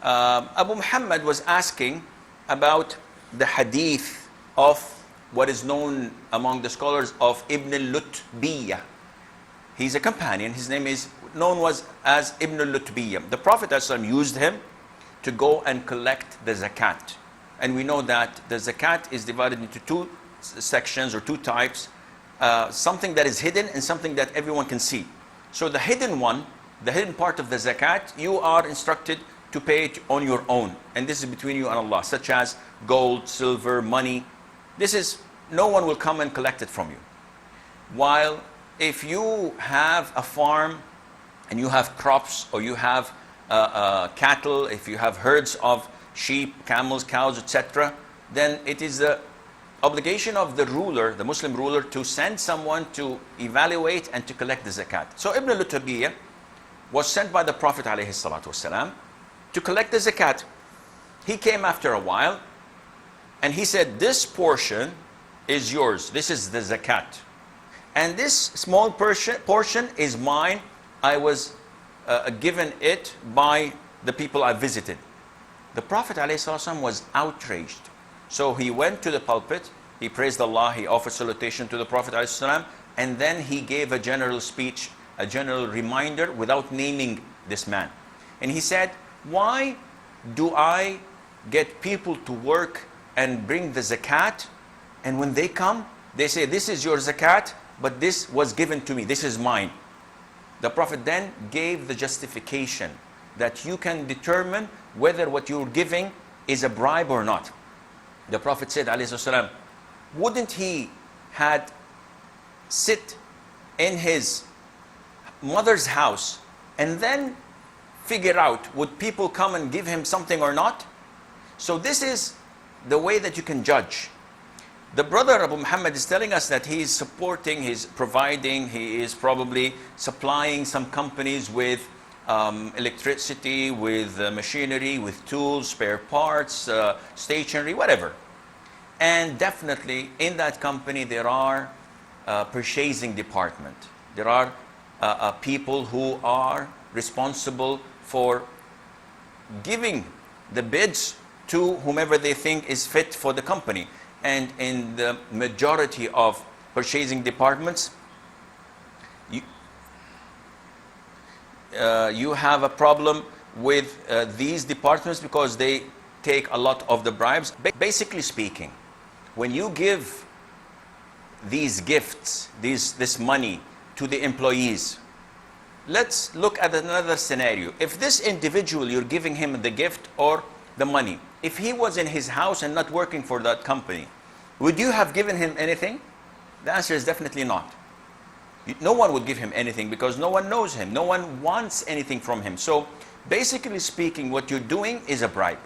Abu Muhammad was asking about the hadith of what is known among the scholars of Ibn al-Lutbiyyah. He's a companion. His name is known as Ibn al-Lutbiyyah. The Prophet ﷺ used him to go and collect the zakat. And we know that the zakat is divided into two sections or two types. Something that is hidden and something that everyone can see. So the hidden one, the hidden part of the zakat, you are instructed to pay it on your own. And this is between you and Allah, such as gold, silver, money. This is, no one will come and collect it from you. While if you have a farm and you have crops, or you have cattle, if you have herds of sheep, camels, cows, etc., then it is the obligation of the ruler, the Muslim ruler, to send someone to evaluate and to collect the zakat. So Ibn al-Lutbiyyah was sent by the Prophet ﷺ to collect the zakat. He came after a while and he said, this portion is yours. This is the zakat. And this small portion is mine. I was given it by the people I visited. The Prophet ﷺ was outraged. So he went to the pulpit, he praised Allah, he offered salutation to the Prophet ﷺ, and then he gave a general speech, a general reminder without naming this man. And he said, why do I get people to work and bring the zakat, and when they come, they say, this is your zakat, but this was given to me, this is mine. The Prophet then gave the justification that you can determine whether what you're giving is a bribe or not. The Prophet said, ﷺ, wouldn't he had sit in his mother's house and then figure out would people come and give him something or not? So this is the way that you can judge. The brother Abu Muhammad is telling us that he is supporting, he's providing, he is probably supplying some companies with electricity, with machinery, with tools, spare parts, stationery, whatever. And definitely in that company there are purchasing department. There are people who are responsible for giving the bids to whomever they think is fit for the company. And in the majority of purchasing departments, you have a problem with these departments because they take a lot of the bribes. Basically speaking, when you give these gifts, this money to the employees, let's look at another scenario. If this individual, you're giving him the gift or the money, if he was in his house and not working for that company, would you have given him anything? The answer is definitely not. No one would give him anything because no one knows him. No one wants anything from him. So basically speaking, what you're doing is a bribe.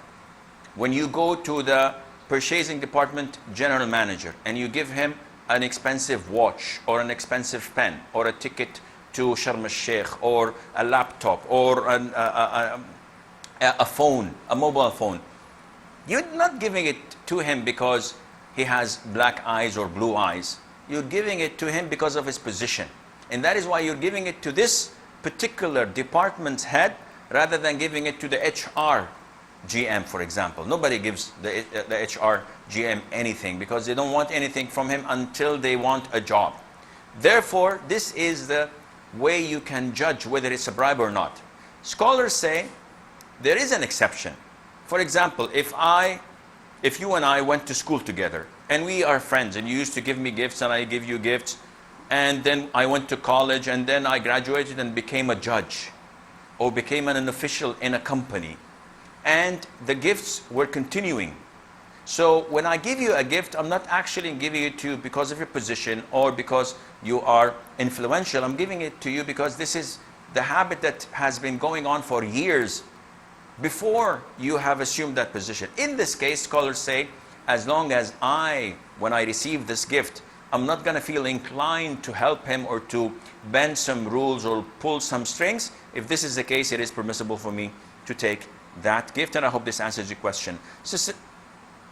When you go to the purchasing department general manager and you give him an expensive watch or an expensive pen or a ticket to Sharm el-Sheikh or a laptop or a phone, a mobile phone, you're not giving it to him because he has black eyes or blue eyes. You're giving it to him because of his position. And that is why you're giving it to this particular department's head rather than giving it to the HR GM, for example. Nobody gives the HR GM anything because they don't want anything from him until they want a job. Therefore, this is the way you can judge whether it's a bribe or not. Scholars say there is an exception. For example, if you and I went to school together and we are friends and you used to give me gifts and I give you gifts, and then I went to college and then I graduated and became a judge or became an official in a company, and the gifts were continuing. So when I give you a gift, I'm not actually giving it to you because of your position or because you are influential. I'm giving it to you because this is the habit that has been going on for years before you have assumed that position. In this case, scholars say, as long as when I receive this gift, I'm not going to feel inclined to help him or to bend some rules or pull some strings. If this is the case, it is permissible for me to take that gift. And I hope this answers your question. So